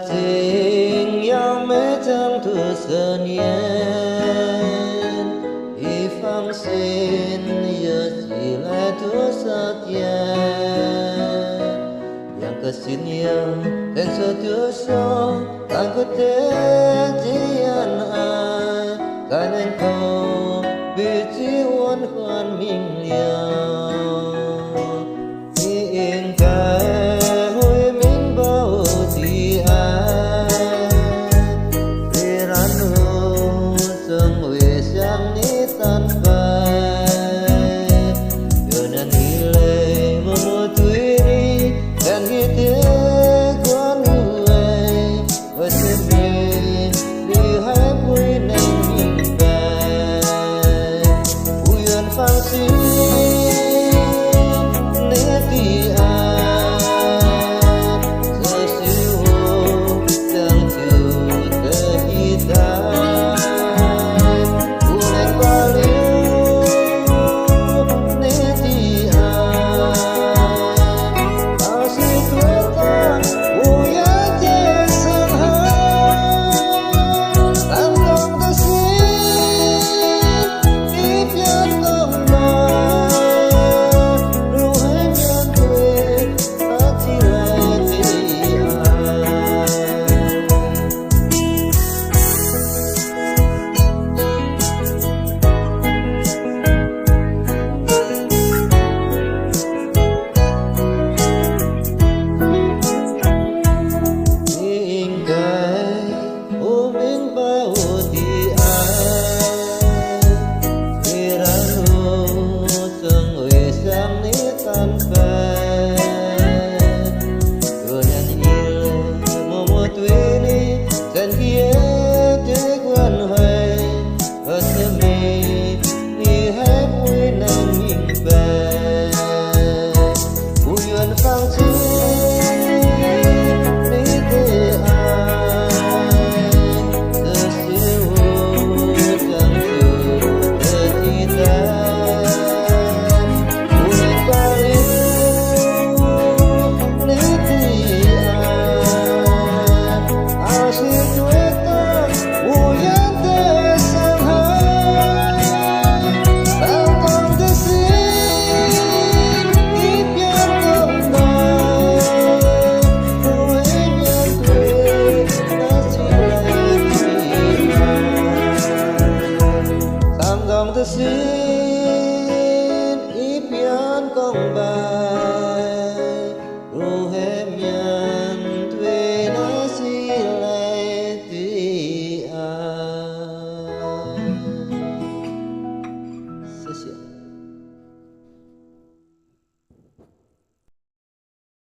情要美成土色年一放心有起来土色天yang kesinian dan setuso aku terjian ai kanan kau bici wan huan ming liao in kai hui ming bau di ai piranu seng we sang ni tan pai yona nilai memutui ni dan hite guan huai wasebe di hai pui nang ming pai uyan fang si xin ý pian công bà